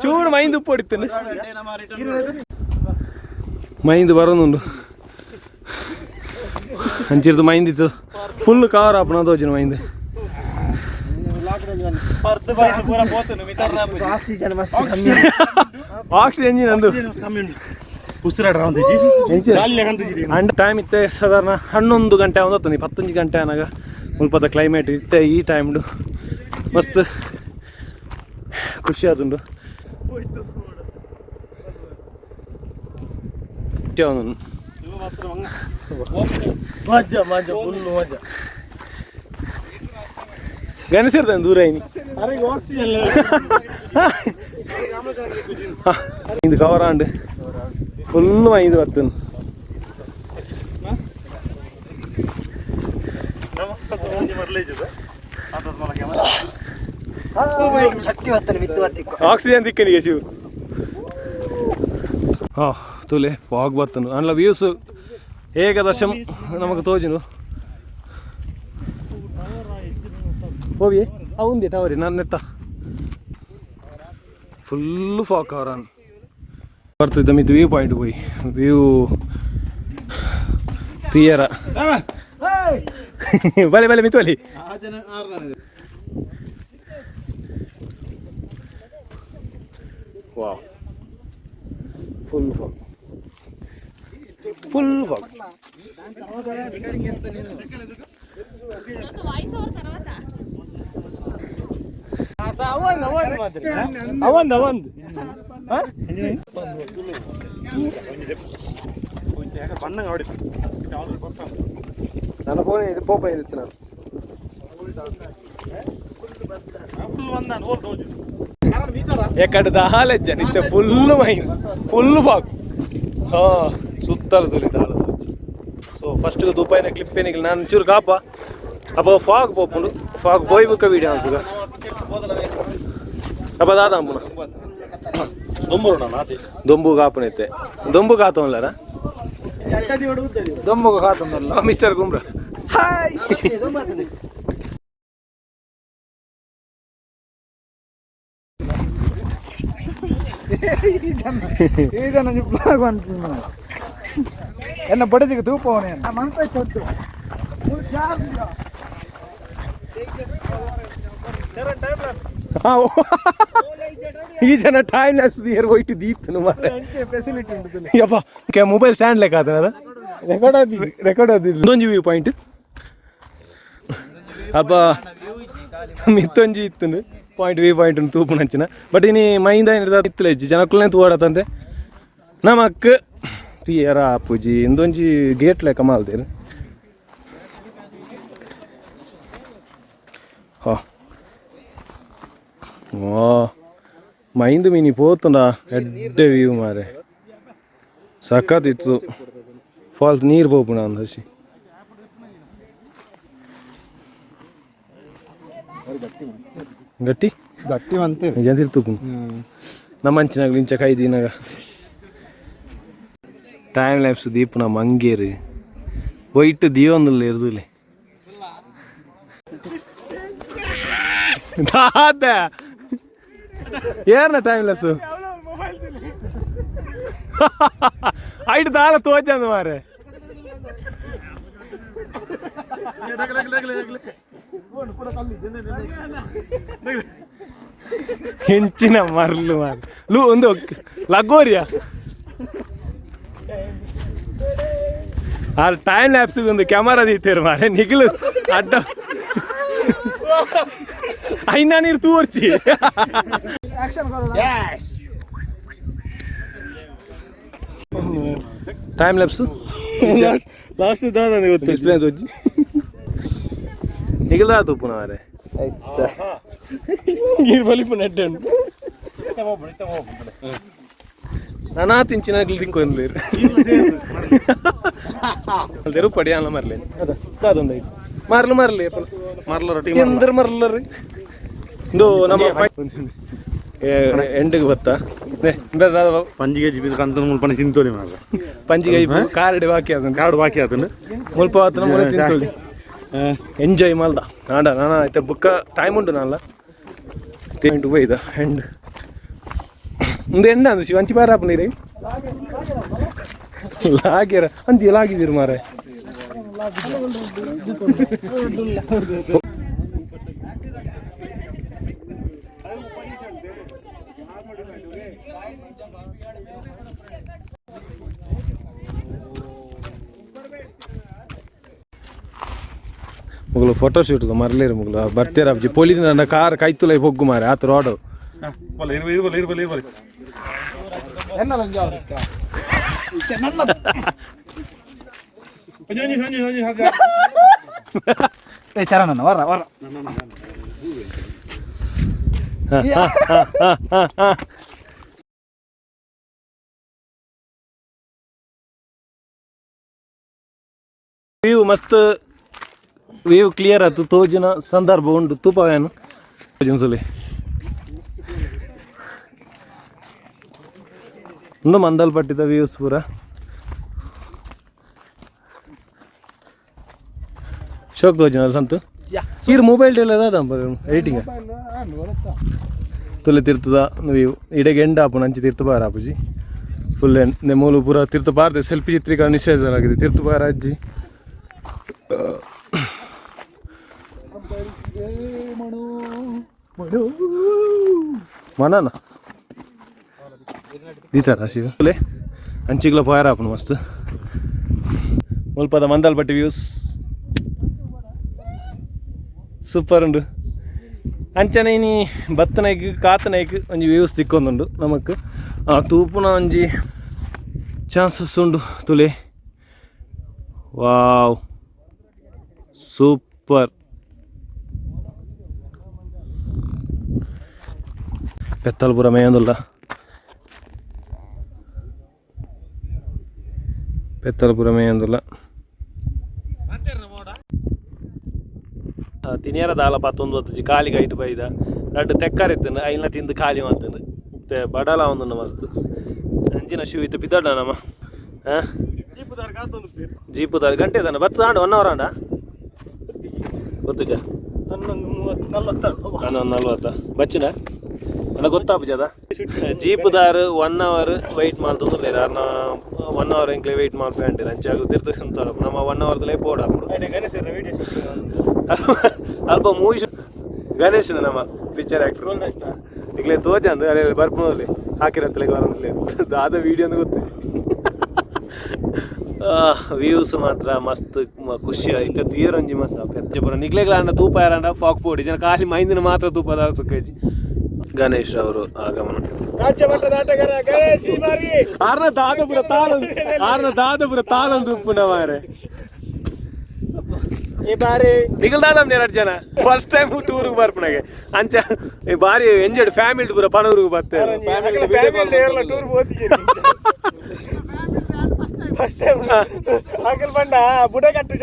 ಚೂರು ಮೈಂದು ಉಪ್ಪು ಹೊಡಿತೇನೆ ಮೈಂದು ಬರೋನುಂಡು ಅಂಚಿರ್ದು ಮೈಂದಿತ್ತು full cover ಆಪನ ತೋಜಿನ ಮೈಂದು oxygen ಅಂದು ಅಂಡ್ ಟೈಮ್ ಇತ್ತೆ ಸಾಧಾರಣ 11 ಗಂಟೆ ಒಂದು 11 ಗಂಟೆ ಅನಾಗ ಮುಲ್ಪದ ಕ್ಲೈಮೇಟ್ ಇತ್ತೆ ಈ ಟೈಮ್ಡು ಮಸ್ತ್ ಖುಷಿ ಆದುಂಡು ಮಜಾ ಮಜಾ ಫುಲ್ ಮಜಾ ಗಣಸಿರ್ತಾನೆ ದೂರ ಇದು ಕವರ್ ಆಂಡ್ ಫುಲ್ ಐದು ಬರ್ತೇನೆ ಆಕ್ಸಿಜನ್ ತಿಕ್ಕನಿಗೆ ಶಿವ್ ಹಾಂ ತುಲೆ ಫಾಗ್ ಬರ್ತನು ಅಂಡ್ಲ ವ್ಯೂಸ್ ಏಕದಶಂ ನಮಗೆ ತೋಜಿನು ಹೋಗಿ ಅವಂದಿ ಟವರಿ ನನ್ನ ಎತ್ತ ಫುಲ್ಲು ಫಾಗ್ ಕವರ್ ಬರ್ತಿದ್ದ ಮಿತ್ ವ್ಯೂ ಪಾಯಿಂಟ್ ಹೋಗಿ ವ್ಯೂ ಕ್ಲಿಯರ ಬಲೆ ಬಲೆ ಮಿತ್ ಬಲಿ wow full fog full fog ನನ್ನ ಫೋನ್ ಇದು ಪೋಪ ಇದಿತ್ತು ನಾನು ಎಕಡೆ ದಾಲೆಜ್ಜ ನಿತ್ಯ ಫುಲ್ಲು ಮೈನ್ ಫುಲ್ಲು ಫಾಗ್ ಹಾಂ ಸುತ್ತಲೂ ತುಲಿ ದಾಳ ಸೊ ಫಸ್ಟ್ ದುಬೈನ ಕ್ಲಿಪ್ಪೇನಿಗೆ ನಾನು ಚೂರು ಕಾಪ ಅಪ್ಪ ಫಾಗ್ ಪೋಪುಂಡು ಫಾಗ್ ಪೋಯ್ ಬುಕ್ಕ ವೀಡಿಯೋ ಆಗ್ತದ ಅಪ್ಪ ದಾದ ಅಮ್ಮನ ದೊಂಬು ಕಾಪನೈತೆ ದೊಂಬು ಕಾತವಲ್ಲರ ದೊಂಬು ಕಾತವಲ್ಲ ಮಿಸ್ಟರ್ ಕುಂಬ್ರ ಹಾಯ್ ಎನ್ನ ಬಡದಿಗೆ ತೂಪವನೇ ಈ ಜನ ಟೈಮ್ ಲ್ಯಾಪ್ಸ್ ಇಯರ್ ಹೋಯ್ತು ದೀತ್ತು ಯಪ್ಪ ಮೊಬೈಲ್ ಸ್ಟ್ಯಾಂಡ್ ಲೆಕ್ಕ ಆತನ ರೆಕಾರ್ಡ್ ಆದಿಲ್ಲ ಒಂದೊಂದು ವ್ಯೂ ಪಾಯಿಂಟ್ ಅಪ್ಪ ಮಿತ್ತೊಂಜಿ ಇತ್ತು ಪಾಯಿಂಟ್ ವ್ಯೂ ಪಾಯಿಂಟ್ ತೂಪು ನಂಚಿನ ಬಟ್ ಇನಿ ಮೈಂದ ಏನಿರ್ದ ಇತ್ತಲ ಇಜ್ಜಿ ಜನಕ್ಕಲ್ನೇ ತೂಡತ್ತಂತೆ ನಮ್ಮ ಅಕ್ಕ ತೀಯರ ಪೂಜಿ ಇಂದೊಂಜಿ ಗೇಟ್ ಲೆಕ್ಕ ಮಾಲ್ದೇರು ಹಾ ಓ ಮೈಂದು ಮೀನಿ ಪೋತುಂಡ ಎಡ್ಡೆ ವ್ಯೂ ಮಾರೆ ಸಖತ್ತಿತ್ತು ಫಾಲ್ಸ್ ನೀರು ಪೋಪುಣ ಅಂದ ಹಸಿ ಗಟ್ಟಿ ಗಟ್ಟಿ ಅಂತೆ ನಿಜಂತಿರ್ತು ನಮ್ಮ ಅಂಚಿನಾಗ ಇಂಚ ಕೈದಿನಾಗ ಟೈಮ್ ಲ್ಯಾಪ್ಸ್ ದೀಪನ ಮಂಗೇರಿ ವೈಟ್ ದೀವೊಂದಿಲ್ಲ ಇರ್ದುಲಿ ದಾದ ಏರ್ನ ಟೈಮ್ ಲ್ಯಾಪ್ಸು ಐಟ್ ದಾಲ ತೋಚಂದ ಮಾರೆ ಹೆಂಚಿನ ಮರ್ಲು ಮಾರ ಲೂ ಒಂದು ಲಗೋರಿಯಾ ಆ ಟೈಮ್ ಲ್ಯಾಪ್ಸಿಗೆ ಒಂದು ಕ್ಯಾಮರಾ ದೀತೇರು ಮಾರೆ ನಿಗಲು ಅಡ್ಡ ಐನಾ ನೀರು ತೋರ್ಚಿ ಟೈಮ್ ಲ್ಯಾಪ್ಸು ಲಾಸ್ಟ್ ದಾದ ಗೊತ್ತು ಎಕ್ಸ್ಪ್ಲೇನ್ ತೋಜಿ ನಿಗಲ ತೂಪು ಮಾರೆ ನೀರು ಬಲಿಪು ನೆಡ್ಡೆ ಉಂಟು ನಾನಾ ತಿಂಚಿನ ತಿಂಕೊಂಡ್ಲೇರು ಅಲ್ದೇರು ಪಡಿಯಲ್ಲ ಮರ್ಲಿ ಅದೊಂದು ಐದು ಮರ್ಲು ಮರ್ಲಿ ಮರ್ಲ ರೊಟ್ಟಿ ಎಂದ್ರ ಮರ್ಲರಿ ಇದು ನಮ್ಮ ಎಂಡಿಗೆ ಬತ್ತ ಪಂಜಿಗೆ ಕಂತ ಮುಲ್ಪ ತಿಂತೋಳಿ ಮಾರ ಪಂಜಿಗೆ ಕಾರಡಿ ಬಾಕಿ ಅದನ್ನು ಕಾಡು ಬಾಕಿ ಅದನ್ನು ಮುಲ್ಪ ಆತನ ತಿಂತೋಳಿ ಎಂಜಾಯ್ ಮಲ್ದ ಆಡ ನಾನು ಆಯ್ತು ಬುಕ್ಕ ಟೈಮ್ ಉಂಟು ನಾನಲ್ಲ ತೇಂಟು ಬೈದ ಎಂಡ್ ಮುಂದೆ ಎಂಡ ಅಂದ ಶಿವ ಅಂಚಿ ಬಾರ ನೀರೇ ಲಾಗ್ಯಾರ ಅಂತೀಯ ಲಾಗಿದ್ದೀರಿ ಮಾರೆ ಮುಗ್ಲು ಫೋಟೋ ಶೂಟ್ ಮರಲೇರು ಮುಗ್ಲು ಬರ್ತೀರ ಅಜ್ಜಿ ಪೊಲೀಸ್ ನನ್ನ ಕಾರ್ ಕೈತುಲ ಹೋಗು ಮಾರೆ ಆತ ರೋಡ್ ಚರಣ ವರ ವರ ವ್ಯೂ ಮಸ್ತ್ ವ್ಯೂ ಕ್ಲಿಯರ್ ಆಯ್ತು ತೋಜಿನ ಸಂದರ್ಭ ಉಂಟು ತೂಪವೇನು ತೋಜಿನ ಒಂದು ಮಂದಲ್ ಪಟ್ಟಿದ ವ್ಯೂಸ್ ಪೂರ ಶೋಕ್ ತೋಜಿನ ಸಂತು ಈರ್ ಮೊಬೈಲ್ ಟೇಲದ ಎಡಿಟಿಂಗ್ ತುಲೆ ತಿರ್ತದ ವ್ಯೂ ಇಡೆಗೆ ಎಂಡ ಆಪು ಅಂಚಿ ತೀರ್ಥ ಬಾರ ಆಪುಜಿ ಫುಲ್ ಮೂಲು ಪೂರ ತೀರ್ಥ ಬಾರದೆ ಸೆಲ್ಫಿ ಚಿತ್ರೀಕರಣ ನಿಷೇಧಲಾಗಿದೆ ತೀರ್ಥ ಬಾರ ಅಜ್ಜಿ ಮನಾನ ದೀತಾರ ಶಿವ ಅಂಚಿಗ್ಲ ಪಾಯರ ಆಪನು ಮಸ್ತ್ ಮುಲ್ಪದ ಮಂದಲ್ ಪಟ್ಟಿ ವ್ಯೂಸ್ ಸೂಪರ್ ಉಂಡು ಅಂಚನೆ ಇನಿ ಬತ್ತನೈಕ್ ಕಾತನೈಕ್ ಒಂಜಿ ವ್ಯೂಸ್ ತಿಕ್ಕೊಂದುಂಡು ನಮಕ್ ತೂಪುನ ಒಂಜಿ ಚಾನ್ಸಸ್ ಉಂಡು ತುಲೆ ವಾವ್ ಸೂಪರ್ ಪೆತ್ತಲ್ಪುರ ಮೇಯಂದುಲ್ಲ ಪೆತ್ತಲ್ಪುರ ಮೇಯಂದುಲ್ಲ ತಿನಿಯರ ದಾಲ ಪತ್ತೊಂದು ಹೊತ್ತು ಖಾಲಿ ಗೈಟ್ ಬೈದ ರಡ್ಡು ತೆಕ್ಕರಿತ್ತನು ಐಲ್ನ ತಿಂದು ಖಾಲಿ ಮಾಡ್ತಂದು ಮತ್ತೆ ಬಡಲ ಒಂದು ಮಸ್ತ್ ಅಂಚಿನ ಶೂ ಇತ್ತು ಬಿದ್ದಡ್ಡ ನಮ್ಮ ಜೀಪುದಾರ ಗಂಟೆ ತಾನೆ ಬತ್ತು ಆಂಡ 1 ಅವರ್ ಆಂಡ ಗೊತ್ತುಜ 11:40 ಬಚ್ಚಿನ ಅಲ್ಲ ಗೊತ್ತಾಪುಜದ ಜೀಪುದಾರು 1 ಅವರ್ ವೆಯ್ಟ್ ಮಾಡ್ತಂದ್ರೆ 1 ಅವರ್ ಎಂಕ್ಲೆ ವೆಯ್ಟ್ ಮಾಡ್ಕೊಂಡು ಅಂಚಾಗ ತಿರ್ತ ನಮ್ಮ 1 ಅವರ್ದಲ್ಲೇ ಬೋರ್ಡ್ ಹಾಕ್ಬಿಡು ಅಲ್ಪ ಮೂವಿ ಗಣೇಶನ ನಮ್ಮ ಪಿಕ್ಚರ್ ಆ್ಯಕ್ಟ್ರ್ ಈಗಲೇ ತೋಜ ಅಂದ್ರೆ ಅಲ್ಲೇ ಬರ್ಪುನಲ್ಲಿ ಹಾಕಿರಂತಲೇ ಬರೋದಲ್ಲಿ ಆದ ವೀಡಿಯೋನು ಗೊತ್ತು ವ್ಯೂಸ್ ಮಾತ್ರ ಮಸ್ತ್ ಖುಷಿ ಆಯ್ತು ತೀರಂಜಿ ಮಸ ಪೆಚ್ಚಪುರ ನಿಗ್ಲೆಗ್ಲ ಅಂಡ ತೂಪ ಯಾರಂಡ ಫಾಕ್ ಪೋಡಿ ಜನ ಖಾಲಿ ಮೈಂದಿನ ಮಾತ್ರ ತೂಪದ ಸುಖೇಜಿ ಗಣೇಶ್ ಅವರು ಆಗಮನ ಆರ್ನ ದಾದಪುರ ತಾಳಂದು ಉಪ್ಪುನ ಮಾರೆ ಈ ಬಾರಿ ನಿಗಲ್ದಾದಮ್ 2 ಜನ ಫಸ್ಟ್ ಟೈಮ್ ಟೂರ್ಗೆ ಬರ್ಪಣಗೆ ಅಂಚ ಈ ಬಾರಿ ಎಂಜಾಯ್ಡ್ ಫ್ಯಾಮಿಲಿ ಪೂರ ಪಣೂರಿಗೆ ಬರ್ತೇವೆ ಫಸ್ಟ್ ಟೈಮ್ ಆಗಲ್ ಬಂಡ ಬುಡಗಟ್ಟು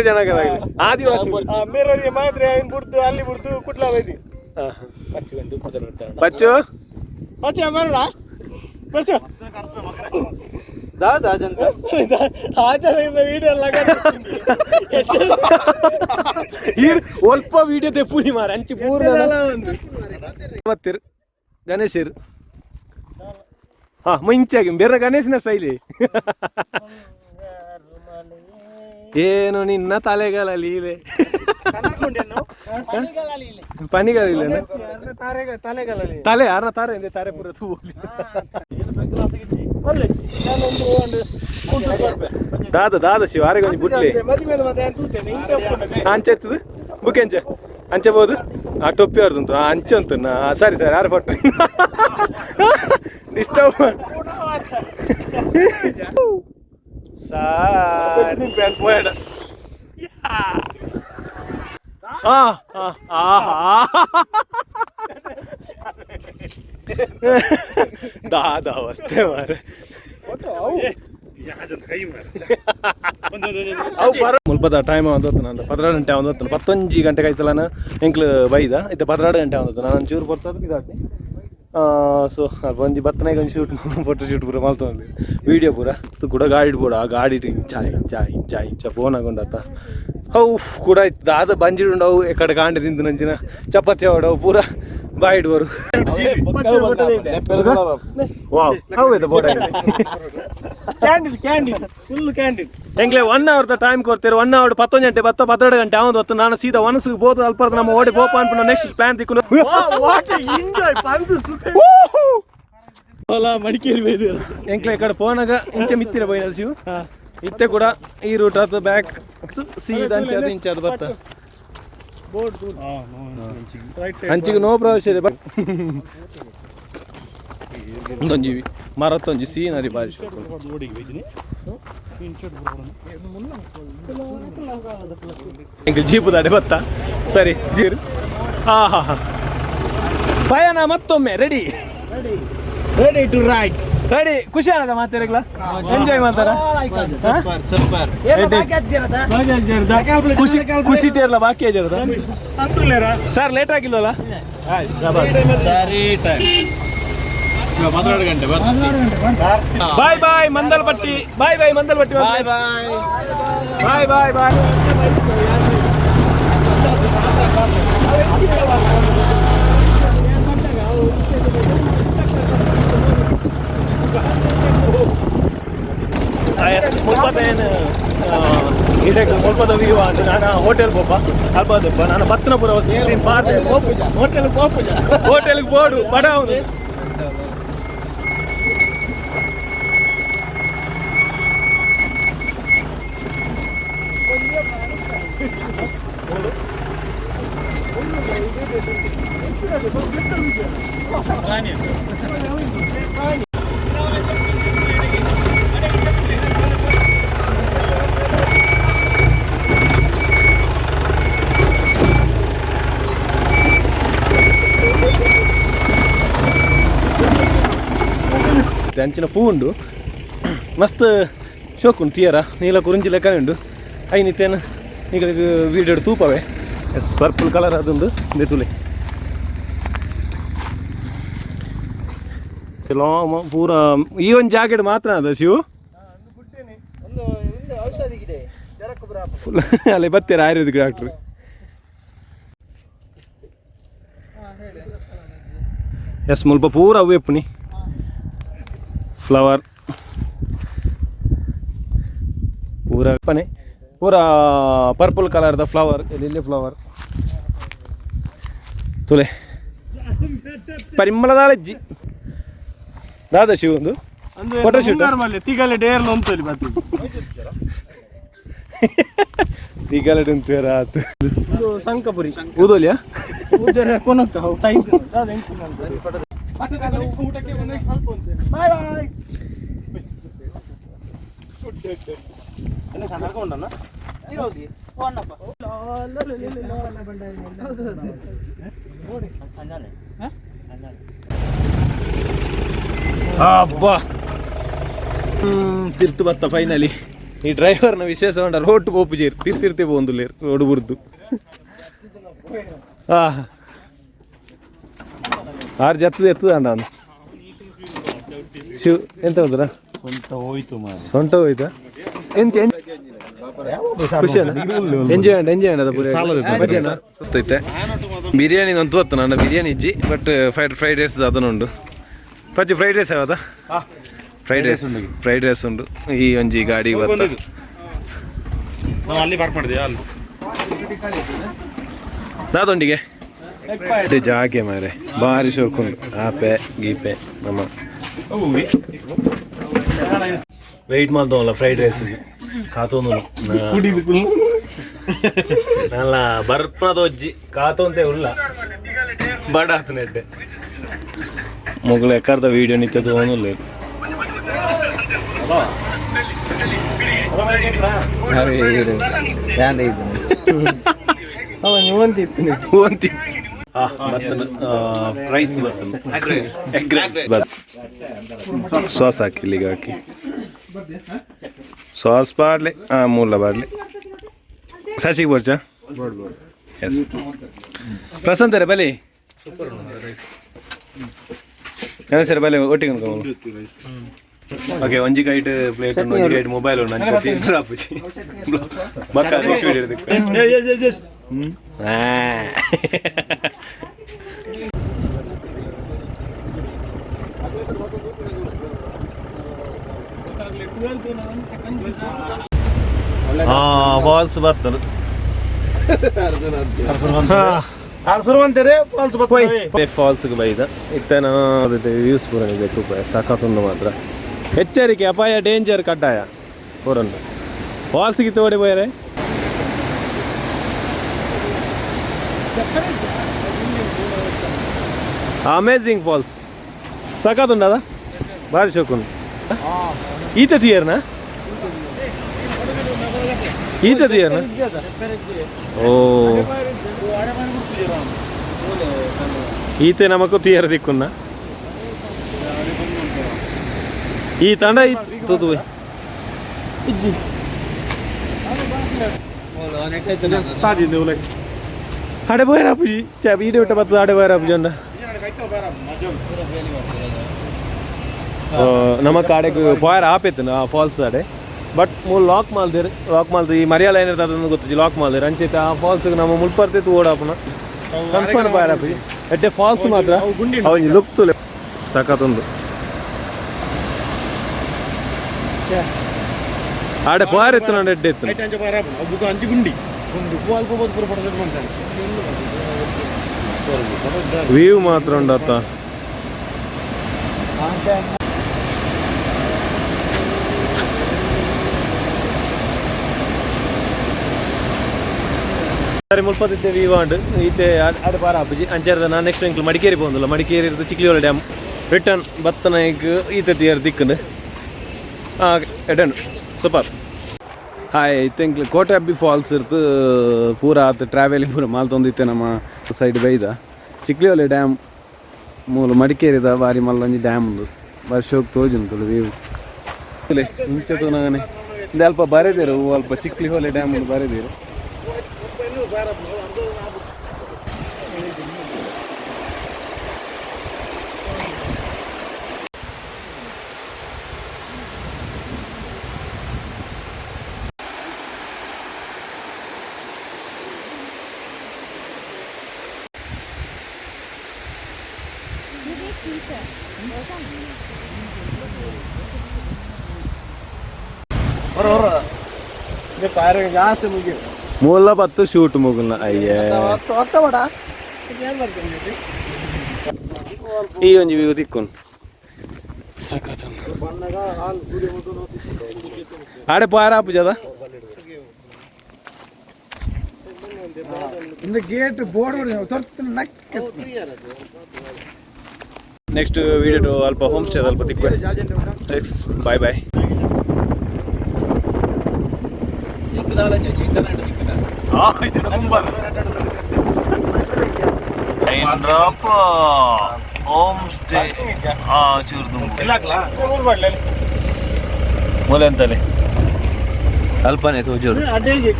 ಜನಾಂಗದಾಗ ಆದಿವಾಸಿ ಮೇರವರಿಗೆ ಮಾತ್ರ ಬಿಡ್ತು ಅಲ್ಲಿ ಬಿಡ್ತು ಕುಟ್ಲ ಬೈದಿ ಪಚ್ಚು ಬರೋಣ ಪಚ್ಚು ಒಲ್ಪ ವಿಡಿಯೋ ತೆಪ್ಪುನಿ ಮಾರ ಅಂಚಿ ಪೂರ್ತಿರ್ ಗಣೇಶರು ಮುಂಚಾಗಿ ಬೇರೆ ಗಣೇಶನ ಶೈಲಿ ಏನು ನಿನ್ನ ತಲೆಗಳ ಲೀಲೆ ಪನಿಗಳಿಲ್ಲ ತಲೆ ಯಾರನ್ನ ತಾರೆ ಅಂದ್ರೆ ತಾರೆ ಪೂರ ದಾದ ಶಿವ ಆರೆಗೊಂದು ಬುಟ್ಲಿ ಅಂಚೆ ಎತ್ತದು ಬುಕ್ ಅಂಚೆ ಬೋದು ಆ ಟೊಪ್ಪಿ ಅವ್ರದ್ದು ಅಂಚೆ ಅಂತ ಸರಿ ಸರಿ ಯಾರು ಫೋಟೋ ಡಿಸ್ಟರ್ಬ್ ಪ್ಯಾಂಟ್ ಪೋಯಾಡ ದಾದ ಅವಸ್ಥೆ ಮಾರೆ ಮುಲ್ಪದ ಟೈಮ್ ಒಂದೊತ್ತು ನಾನು 12 ಗಂಟೆ ಒಂದೊತ್ತು 11 ಗಂಟೆಗೆ ಆಯ್ತಲ್ಲ ಎಂಕ್ಲು ಬೈದ ಇತ್ತು 12 ಗಂಟೆ ಒಂದೊತ್ತು ನಾನು ಒಂಚೂರು ಬರ್ತದೆ ಇದಾಗಿ ಸೊ ಅಲ್ಲಿ ಒಂಜಿ ಬತ್ತನಾಗ ಒಂದು ಶೂಟ್ ಫೋಟೋ ಶೂಟ್ ಪೂರ ಮಲ್ತೊಂದು ವೀಡಿಯೋ ಪೂರ ಕೂಡ ಗಾಡಿ ಪೂರ ಆ ಗಾಡಿ ಚಾಯ್ ಚಾಯ್ ಚಾಯ್ ಚ ಫೋನ್ ಆಗೊಂಡತ್ತ ಅವು ಕೂಡ ಇತ್ತು ದಾದ ಬಂಜಿಡುಂಡವು ಎಕಡೆ ಕಾಂಡೆ ತಿಂದು ನಂಚಿನ ಚಪಾತಿ ಹೊಡವು ಪೂರ ಬಾಯಿಡುವರು ಎಂಗ್ಲೆ 1 hour ಟೈಮ್ ಕೊಡ್ತೀರಿ 1 hour 11 ಗಂಟೆ 12 ಗಂಟೆ ಅವನು ಹೊತ್ತು ನಾನು ಸೀದಾ ಒನಸಿಗೆ ಬೋದು ಅಲ್ಪ ನಮ್ಮ ಓಡಿ ಬೋಪ ಅನ್ಕೊಂಡು ನೆಕ್ಸ್ಟ್ ಪ್ಲಾನ್ ತಿಕ್ಕೊಂಡು ಮಡಿಕೇರಿ ಎಂಕ್ಲೆ ಈ ಕಡೆ ಫೋನಾಗ ಇಂಚೆ ಮಿತ್ತಿರ ಬೈನ ಶಿವ್ ಇತ್ತೆ ಕೂಡ ಈ ರೂಟ್ ಅದು ಬ್ಯಾಕ್ ಸೀದಾ ಅಂಚೆ ಇಂಚೆ ಅದು ಬತ್ತ ಅಂಚಿಗೆ ನೋ ಪ್ರವೇಶ ಇದೆ ಬಟ್ ಒಂದೊಂಜಿ ಮರತ್ತೊಂಜಿ ಸೀನರಿ ಬಾರಿ ಜೀಪು ದಾಡೆ ಬತ್ತ ಸರಿ ಜೀರು ಹಾ ಹಾ ಹಾ ಪಯಣ ಮತ್ತೊಮ್ಮೆ ready ready to ride ready ಖುಷಿ ಆಗದ ಮಾತಾಡಲ್ಲ ಎಂಜಾಯ್ ಮಾಡ್ತಾರ ಖುಷಿ ಖುಷಿ ತೇರ್ಲ ಬಾಕಿ ಆಗಿರದ ಸರ್ ಲೇಟ್ ಆಗಿಲ್ವಲ್ಲ ಬಾಯ್ ಬಾಯ್ ಮಂದಲ್ಪಟ್ಟಿ ಬಾಯ್ ಬಾಯ್ ಮಂದಲ್ಪಟ್ಟಿ ಬಾಯ್ ಬಾಯ್ ಬಾಯ್ ಬಾಯ್ ಮುಲ್ಪದೇನು ಇದಕ್ಕೆ ಮುಲ್ಪದ ವ್ಯೂ ಅಂತ ನಾನು ಹೋಟೆಲ್ ಪೋಪ ಅಲ್ಪದಪ್ಪ ನಾನು ಪತ್ನಪುರ ಹೋಟೆಲ್ಗೆ ಬೋರ್ಡು ಬಡ ಅವನು ಅಂಚಿನ ಪೂ ಉಂಡು ಮಸ್ತ್ ಶೋಕ್ ಉಂಟು ತೀಯರ ನೀಲ ಕುರುಂಜಿ ಲೆಕ್ಕ ಉಂಡು ಐನಿತ್ತೇನು ಈಗ ವೀಡಿಯೋ ತೂಪವೇ ಎಸ್ ಪರ್ಪಲ್ ಕಲರ್ ಅದೊಂದು ಬೆತುಲೆ ಪೂರ ಈ ಒಂದು ಜಾಕೆಟ್ ಮಾತ್ರ ಅದ ಶಿವು ಫುಲ್ ಅಲ್ಲಿ ಬರ್ತೀರ ಆಯುರ್ವೇದಿಕ್ ಡಾಕ್ಟ್ರು ಎಸ್ ಮುಲ್ಪ ಪೂರ ಅವೇಪುನಿ ಫ್ಲವರ್ ಪೂರ ಪನೆ ಪೂರಾ ಪರ್ಪಲ್ ಕಲರ್ದ ಫ್ಲವರ್ ಲಿಲ್ಲಿ ಫ್ಲವರ್ ತುಲೆ ಪರಿಮಳದ ಅಜ್ಜಿ ದಾದ ಶಿವ ಒಂದು ಫೋಟೋ ಶೂಟ್ ತಿಗಲೆ ಡೇರ್ಲು ಅಂತೇಳಿ ಬರ್ತೀವಿ ತಿಗಲೆ ಉಂಟು ರಾತು ಸಂಕಪುರಿ ಊದೋಲಿಯಾ ಬಾಯ್ ಬಾಯ್ ಅಬ್ಬಾ ತಿರ್ತು ಬತ್ತ ಫೈನಲಿ ಈ ಡ್ರೈವರ್ನ ವಿಶೇಷ ಉಂಡ ರೋಡ್ ಪೋಪುಜೇರು ತಿರ್ತಿರ್ತಿ ಒಂದು ಲೇರು ರೋಡ್ ಬುರ್ದು ಆರು ಜತ್ತದ ಎತ್ತದ ಅಂಡ ಅವನು ಶಿವ್ ಎಂತ ಹೋದ್ರ ಸೊಂಟ ಹೋಯ್ತಾ ಖುಷಿ ಎಂಜಾಯ್ ಅದು ಗೊತ್ತೈತೆ ಬಿರಿಯಾನಿ ಅಂತ ಗೊತ್ತು ನನ್ನ ಬಿರಿಯಾನಿ ಇಜ್ಜಿ ಬಟ್ ಫ್ರೈಡ್ ರೈಸ್ ಅದನ್ನುಂಡು ಪಚ್ಚಿ ಫ್ರೈಡ್ ರೈಸ್ ಯಾವದ ಫ್ರೈಡ್ ರೈಸ್ ಉಂಡು ಈ ಒಂಜಿ ಗಾಡಿ ದಾದೊಂಡಿಗೆ ಜಾಗೆ ಮಾರೆ ಭಾರಿ ಶೋಕುಂಡು ಆಪೆ ಗೀಪೆ ನಮ್ಮ ವೆಯ್ಟ್ ಮಾಡ್ದವಲ್ಲ ಫ್ರೈಡ್ ರೈಸ್ಗೆ ಕಾತೊಂದು ನಲ್ಲ ಬರ್ಪಣದೊಜ್ಜಿ ಕಾತೊಂತೆ ಉಲ್ಲ ಬಡ ನೆಡ್ಡೆ ಮೊಗಲು ಎಕ್ಕರ್ದ ವೀಡಿಯೋ ನಿತ್ಯ ತೊಗೊಂಡು ರೈಸ್ ಸಾಸ್ ಹಾಕಿ ಇಲ್ಲಿಗೆ ಹಾಕಿ ಸಾಸ್ ಬಾಡ್ಲಿ ಮೂಲ ಬಾಡ್ಲಿ ಸಾಸಿಗೆ ಬರ್ಚ ಎಸ್ ಪ್ರಶಾಂತ್ ರೇ ಬಲಿ ಸರಿ ಬಲೆ ಒಟ್ಟಿಗೆ ಓಕೆ ಒಂಜಿ ಕೈಟ್ ಪ್ಲೇಟ್ ಒಂಜಿ ಕೈಟ್ ಮೊಬೈಲ್ ಉಂಡು ಅಂಚ ತಿಂದ್ರೆ ಆಪುಜಿ ಬಕ್ಕ ನೆಕ್ಸ್ಟ್ ವಿಡಿಯೋ ಫಾಲ್ಸ್ ಬರ್ತದೆ ಫಾಲ್ಸ್ಗೆ ಬೈದ ಇತ್ತೇನ ವ್ಯೂಸ್ ಪೂರ ಬೇಕು ಸಾಕಾತುಂಡು ಮಾತ್ರ ಎಚ್ಚರಿಕೆ ಅಪಾಯ ಡೇಂಜರ್ ಕಡ್ಡಾಯ ಪೂರಂದು ಫಾಲ್ಸ್ಗೆ ತೋಡಿ ಹೋಯ್ರೆ ಅಮೇಝಿಂಗ್ ಫಾಲ್ಸ್ ಸಾಕಾತುಂಡು ಅದ ಭಾರಿ ಶೋಕುಂಡು ಈತ ತೀಯರ್ನ ಈತ ತೀಯರ್ನ ಓ ಈತೆ ನಮಗೂ ತೀಯರ್ ದಿಕ್ಕುನ್ನ ಈ ತಂಡ ಇತ್ತು ಅಡೆ ಬೋಯರಾಪುಜಿ ಈಡೆ ಬಿಟ್ಟ ಬರ್ತದೆ ಅಡೆ ಬೋಯರಾಪುಜಿ ಅಂಡ ನಮ್ಮ ಕಾಡೆಗೆ ಬಾಯರ್ ಆಪೇತು ಆ ಫಾಲ್ಸ್ ಅಡೆ ಬಟ್ ಮೂಲ ಲಾಕ್ ಮಾಲ್ದಿರು ಈ ಮರ್ಯಾಲ ಏನಿರ್ತದೆ ಅದನ್ನು ಗೊತ್ತಿದ್ದು ಲಾಕ್ ಮಾಲ್ದಿರು ಅಂಚೆತ ಆ ಫಾಲ್ಸ್ಗೆ ನಮ್ಮ ಮುಲ್ಪರ್ತಿತ್ತು ಓಡಾಪನ ಕನ್ಫರ್ಮ್ ಬಾಯರ್ ಆಪುಜಿ ಎಡ್ಡೆ ಫಾಲ್ಸ್ ಮಾತ್ರ ಅವನಿಗೆ ಲುಕ್ ತುಲೆ ಸಾಕಾತೊಂದು ಆಡೆ ಬಾರ್ ಎತ್ತು ನಾನು ಎಡ್ಡೆ ಎತ್ತು ವ್ಯೂ ಮಾತ್ರ ಉಂಡತ್ತ ಸರಿ ಮುಲ್ಪತ್ತಿದ್ದೆ ವ್ಯೂ ಆಂಡ್ ಈತೆ ಆಡೆ ಬಾರ ಆಪುಜಿ ಅಂಚಾರದ ನಾನು ನೆಕ್ಸ್ಟ್ ಎಂಕ್ಲು ಮಡಿಕೇರಿ പോകുന്നിಲ್ಲ ಮಡಿಕೇರಿ ಇರ್ತದೆ ಚಿಕ್ಲಿಯೋಳ ಡ್ಯಾಮ್ ರಿಟರ್ನ್ ಬತ್ತನ ಈಗ ಈತೆ ತೀಯರ್ ದಿಕ್ಕಂಡು ಎಡನ್ ಸೂಪರ್ ಹಾಯ್ ಐತೆ ಕೋಟೆ ಅಬ್ಬಿ ಫಾಲ್ಸ್ ಇರ್ತು ಪೂರ ಆತು ಟ್ರಾವೆಲಿಂಗ್ ಪೂರ ಮಾಲ್ತೊಂದಿತ್ತೆ ನಮ್ಮ ಸೈಡ್ ಬೈದ ಚಿಕ್ಲಿಯೋಲೆ ಡ್ಯಾಮ್ ಮೂಲ ಮಡಿಕೇರಿದ ಬಾರಿ ಮಲ್ಲೊಂಜಿ ಡ್ಯಾಮ್ ಉಂದು ಬಾರಿ ಶೋಕ್ ತೋಜುಂಟು ವ್ಯೂ ಮುಂಚೆ ನಾನೇ ಇದು ಅಲ್ಪ ಬರೆದಿರು ಅಲ್ಪ ಚಿಕ್ಲಿಹೊಳೆ ಡ್ಯಾಮ್ ಒಂದು ಬರೆದಿರು ಮೂಲ ಪತ್ತು ಶೂಟ್ ಮುಗಿಲ್ಲ ಅಯ್ಯೇ ಈ ಒಂಜಿ ವ್ಯೂ ತಿಕ್ಕೊಂಡು ಸಾಕಾತ ಆಡೆ ಪಾರ ಆಪುಜದ ಗೇಟ್ ಬೋರ್ಡ್ ನೆಕ್ಸ್ಟ್ ವಿಡಿಯೋ ಅಲ್ಪ ಹೋಮ್ ಸ್ಟೇ ಅಲ್ಪ ತಿಕ್ಕು ನೆಕ್ಸ್ಟ್ ಬಾಯ್ ಬಾಯ್ ಹೋಮ್ ಸ್ಟೇ ಚೂರ್ದು ಮೂಲೆಂತಲೇ ಅಲ್ಪನೇ ತೋಜೂರು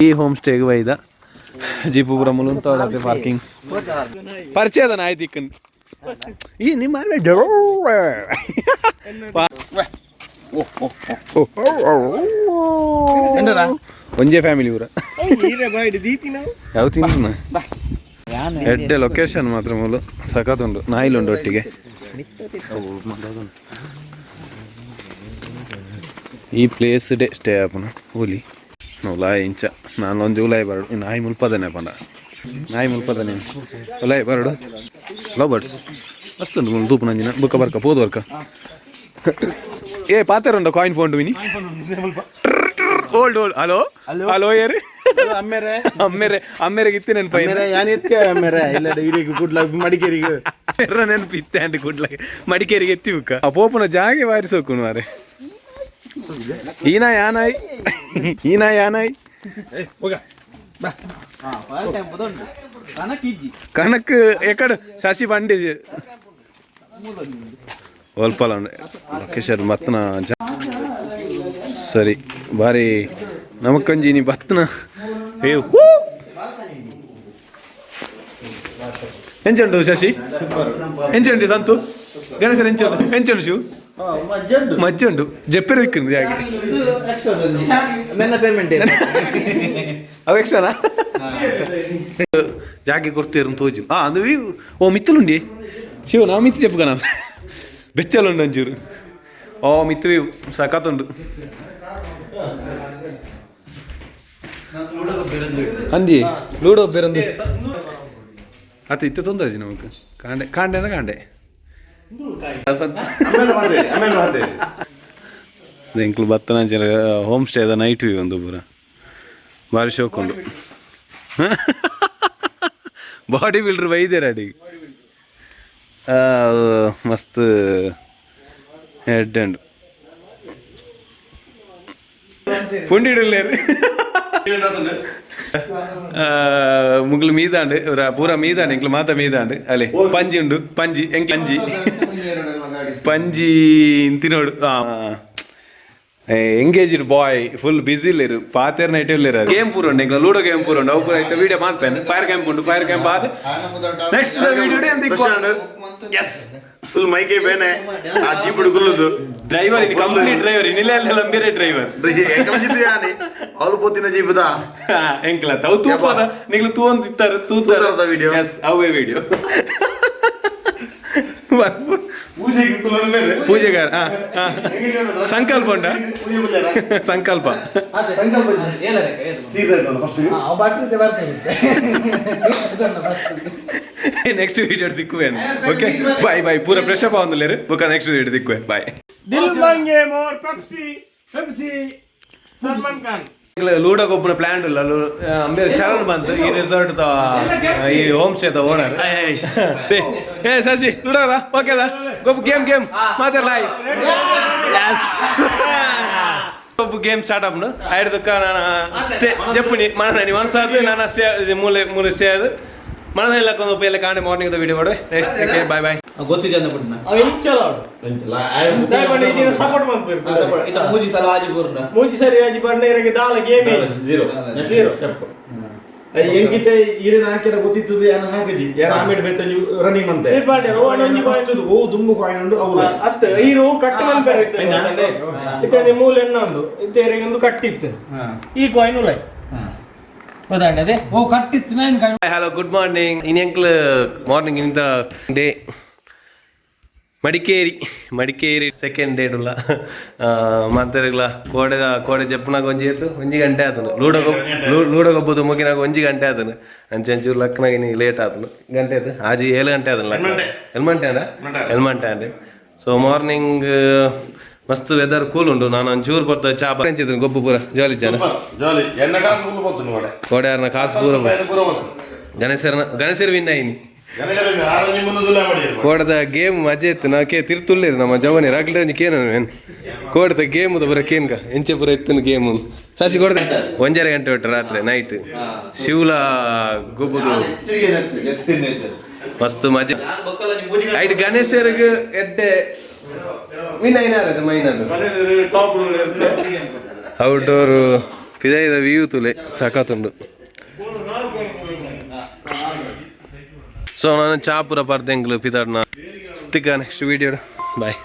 ಈ ಹೋಮ್ ಸ್ಟೇಗೆ ಬೈದ ಜೀಪುಪುರ ಮುಲುಂತ ಪಾರ್ಕಿಂಗ್ ಪರಿಚಯ ಅದನ್ನ ಆಯ್ತು ಇಕ್ಕನ್ ಈ ನಿಮ್ಮ ಒಂಜೇ ಫ್ಯಾಮಿಲಿ ಊರ ಯಾವ ತಿಂತ ಎಡ್ಡೆ ಲೊಕೇಶನ್ ಮಾತ್ರ ಮೂಲು ಸಖತ್ತುಂಡು ನಾಯಿಲುಂಡು ಒಟ್ಟಿಗೆ ಈ ಪ್ಲೇಸ್ ಡೇ ಸ್ಟೇ ಆಪನ ಹುಲಿ ಉಲಾಯ್ ಇಂಚ ನಾನು ಒಂದು ಉಲಾಯ್ ಬರಡು ನಾಯಿ ಮುಲ್ಪದನೆ ಪಂಡ ನಾಯಿ ಮುಲ್ಪದನೆ ಉಲಾಯ್ ಬರಡು ಲವ್ ಬರ್ಡ್ಸ್ ಮಸ್ತುಂಡು ಮುಲ್ ತೂಪು ನಂಜಿನ ಬುಕ್ಕ ಬರ್ಕ ಪೋದು ವರ್ಕ ಏ ಪಾತೆರುಂಡ ಕಾಯಿನ್ ಫೋನ್ ವಿನಿ ಓಲ್ಡ್ ಹಲೋ ಹಲೋ ಏರಿ ಅಮ್ಮೆರೆಗೆ ಇತ್ತೆ ನೆನಪ ಮಡಿಕೇರಿಗೆ ನೆನಪು ಇತ್ತೆ ಅಂಡ್ ಗುಡ್ಲಾಗ ಮಡಿಕೇರಿಗೆ ಎತ್ತಿ ಬುಕ್ಕ ಆ ಪೋಪನ ಜಾಗೆ ವಾರಿಸೋಕು ಮಾರೆ ಈನಾ ಯಾನಾಯ್ ಕನಕ್ ಎಕಡೆ ಶಶಿ ಬಂಡೆ ಒಲ್ಪಲ ಲೊಕೇಶನ್ ಬತ್ತನ ಸರಿ ಬಾರಿ ನಮಕೊಂಜಿ ನೀ ಬತ್ತನ ಎಂಚುಂಟು ಶಶಿ ಎಂಚುಂಟು ಸಂತು ಗಣೇಶ ಎಂಚುಂಡು ಶಿವ್ ಮಜ್ಜೆ ಉಂಡು ಜೆಪ್ಪೆರು ಇಕ್ಕಿಂದು ಜಾಗಿ ನನ್ನ ಪೇಮೆಂಟ್ ಅವ ಎಕ್ಸ್ಟ್ರಾನಾ ಜಾಗಿ ಕೊಡ್ತೀರ ತೋಜು ಅದು ಓ ಮಿತ್ತಲುಂಡಿ ಶಿವ ನಾ ಮಿತ್ತು చెప్పుకనా ಬೆಚ್ಚಲುಂಡು ಒಂಚೂರು ಓ ಮಿತ್ತು ಸಖತ್ತುಂಡು ಅಂದಿ ಲೂಡೋ ಬೇರಂದು ಅತ್ತ ಇತ್ತು ತೊಂದರೆ ನಮಗೆ ಕಾಂಡೆ ಎಂಕ್ಲು ಬತ್ತನ ಹೋಮ್ ಸ್ಟೇ ಅದ ನೈಟ್ ವ್ಯೂ ಒಂದು ಪೂರ ಭಾರಿ ಶೋಕೊಂಡು ಬಾಡಿ ಬಿಲ್ಡರ್ ಬೈದೇರ ಅಡಿಗೆ ಮಸ್ತ್ ಹೆಡ್ ಅಂಡ್ ಪುಂಡಿಡಲ್ಲೇರು ಮುಗ್ಲು ಮೀದಾಂಡು ಪೂರ ಮೀದಾಂಡು ಎಂಕ್ಲು ಮಾತ ಮೀದಾಂಡು ಅಲೆ ಪಂಜಿ ಉಂಡು ಪಂಜಿ ಎಂಕ್ ಪಂಜಿ ಇಂತಿನೋಡು ಎಂಗೇಜ್ಡ್ ಬಾಯ್ ಫುಲ್ ಬಿಸಿ ಇಲ್ಲಿರು ಪಾತೇರ್ ನೈಟ್ ಇಲ್ಲಿರ ಗೇಮ್ ಪೂರ ಉಂಡು ಎಂಕ್ಲ ಲೂಡೋ ಗೇಮ್ ಪೂರ ಉಂಡು ಅವು ಪೂರ ವಿಡಿಯೋ ಮಾಡ್ಪೇನೆ ಫೈರ್ ಕ್ಯಾಂಪ್ ಉಂಡು ಫೈರ್ ಕ್ಯಾಂಪ್ ಆದ ನೆಕ್ಸ್ಟ್ ವಿಡಿಯೋ ಎಸ್ ಫುಲ್ ಮೈಕೆ ಬೇನೆ ಆ ಜೀಪುಡು ಗುಲ್ಲುದು ಡ್ರೈವರ್ ಇದು ಕಂಪ್ಲೀಟ್ ಡ್ರೈವರ್ ಇನ್ನಿಲ್ಲ ಲಂಬಿರೆ ಡ್ರೈವರ್ ಎಂಕಲ ಜೀಪ್ ಯಾನಿ ಅವಳು ಪೋತಿನ ಜೀಪದ ಎಂಕಲ ಅವು ತೂಪದ ನಿಗ್ಲು ತೂ ಅಂತಿತ್ತಾರೆ ತೂತಾರದ ವಿಡಿಯೋ ಎಸ್ ಅವೇ ವಿಡಿಯೋ ಪೂಜೆಗಾರ ಸಂಕಲ್ಪ ಉಂಟ ಸಂಕಲ್ಪ ನೆಕ್ಸ್ಟ್ ವಿಡಿಯೋ ದಿಕ್ಕುವೇನು ಓಕೆ ಬಾಯ್ ಬಾಯ್ ಪೂರ ಫ್ರೆಶ್ ಅಪ್ ಆಗೋದಿಲ್ಲ ಬುಕ್ಕ ನೆಕ್ಸ್ಟ್ ವಿಡಿಯೋ ದಿಕ್ಕುವೆ ಬಾಯ್ ದಿಲ್ ಮಂಗೆ more Pepsi Salman Khan ludo ಗೊಬ್ಬನ ಪ್ಲಾನ್ ಇಲ್ಲ ಅಂಬೇರ್ ಚರಣ್ ಬಂತು ಈ ರೆಸಾರ್ಟ್ ಈ ಹೋಮ್ ಸ್ಟೇ ಓನರ್ ಏ ಶಶಿ ಲೂಡೋ ಓಕೆ ಗೊಬ್ಬ ಗೇಮ್ ಮಾತಾಡ್ಲಾಯ್ ಗೊಬ್ಬ ಗೇಮ್ ಸ್ಟಾರ್ಟ್ ಅಪ್ನು ಆಯ್ದಕ್ಕ ನಾನು ಸ್ಟೇ ಜಪ್ಪುನಿ ಮನನಿ ಮನಸ್ಸಾದ ನಾನು ಸ್ಟೇ ಮೂಲೆ ಸ್ಟೇ ಅದು ಮನದಲ್ಲಿ ಒಂದು ಎಲ್ಲ ಕಾಣೆ ಮಾರ್ನಿಂಗ್ ವಿಡಿಯೋ ಮಾಡುವೆ ಬಾಯ್ ಬಾಯ್ ಗೊತ್ತಿದೆ ಅಂತ ಬಿಡ್ನ ಸಪೋರ್ಟ್ ಮಾಡ್ಬೇಕು ಇತ ಮೂಜಿ ಸಲ ಆಜಿ ಪೂರ್ಣ ಮೂಜಿ ಸರಿ ಆಜಿ ಬಂಡ ಇರಗೆ ದಾಲ ಗೇಮ್ ಜೀರೋ ಎಂಕಿತೆ ಇರಿನ ಹಾಕಿರ ಗೊತ್ತಿತ್ತು ಏನ ಹಾಕಜಿ ಏನ ಆಮೇಲೆ ಬೇತ ರನ್ನಿಂಗ್ ಅಂತ ಇರ್ಪಾಡೆ ರೋವಣಿ ಕಾಯಿನ್ ಓ ದುಂಬು ಕಾಯಿನ್ ಉಂಡು ಅವು ಅತ್ತ ಹೀರೋ ಕಟ್ ಮನ್ಸರ್ ಇತ್ತೆ ಇತ್ತೆ ಮೂಲ ಎಣ್ಣ ಉಂಡು ಇತ್ತೆ ಒಂದು ಕಟ್ಟಿತ್ತು ಈ ಕಾಯಿನ್ ಉಲೈ ಗೊತ್ತಾಂಡದೆ ಓ ಕಟ್ಟಿತ್ತು ನಾನು ಹಲೋ ಗುಡ್ ಮಾರ್ನಿಂಗ್ ಇನ್ನೆಂಕ್ಲು ಮಾರ್ನಿಂಗ್ ಇಂದ ಡೇ ಮಡಿಕೇರಿ ಸೆಕೆಂಡ್ ಡೇ ಉಲ್ಲ ಮಾತಾಡಲ್ಲ ಕೋಡೆ ಜಪ್ಪನಾಗ ಒಂಜಿ ಗಂಟೆ ಆತನು ಲೂಡೋ ಗೊಬ್ಬದು ಮುಗಿನಾಗ 1 ಗಂಟೆ ಆತನು ಅಂಚೂರು ಲಕ್ನಾಗ ನೀ ಲೇಟ್ ಆತನು ಗಂಟೆ ಆಯ್ತು ಆಜಿ 7 ಗಂಟೆ ಆತನು ಎಲ್ಮಂಟೆ ಅಂಡೆ ಸೊ ಮಾರ್ನಿಂಗ್ ಮಸ್ತ್ ವೆದರ್ ಕೂಲ್ ಉಂಟು ನಾನು ಒಂಚೂರು ಬರ್ತಾ ಚಾ ಬಂಚಿದ್ದೀನಿ ಗೊಬ್ಬು ಪೂರ ಜಾಲಿ ಜನ ಕೋಡೆಯಾರನ ಕಾಸು ಪೂರ ಗಣೇಶರ ವಿನ್ ಆಯ್ನಿ ಕೋಡದ ಗೇಮ್ ಮಜೆ ಇತ್ತು ನಾ ತಿರ್ತುಳ್ಳೇರಿ ನಮ್ಮ ಜವನಿ ರಾಗ್ಲಿ ಕೇನ ಕೋಡದ ಗೇಮ್ ಬರ ಕೇನ್ಗ ಎಂಚೆ ಪೂರ ಇತ್ತು ಗೇಮ್ ಸಾಸಿ ಕೊಡ್ದೆ 1:30 ಗಂಟೆ ಒಟ್ಟು ರಾತ್ರಿ ನೈಟ್ ಶಿವ್ಲ ಗೊಬ್ಬುದು ಮಸ್ತ್ ಮಜೆ ಐಟ್ ಗಣೇಶರಿಗೆ ಎಡ್ಡೆ ಔಟ್ಡೋರ್ ಪಿದಾಯಿದ ವ್ಯೂ ತುಲೆ ಸಖತ್ತುಂಡು ಸೊ ನಾನು ಚಾ ಪೂರ ಪರ್ದೆಂಗ್ಲು ಪಿದಾಡ್ನ ಸ್ತಿಕ್ಕ ನೆಕ್ಸ್ಟ್ ವಿಡಿಯೋ ಬಾಯ್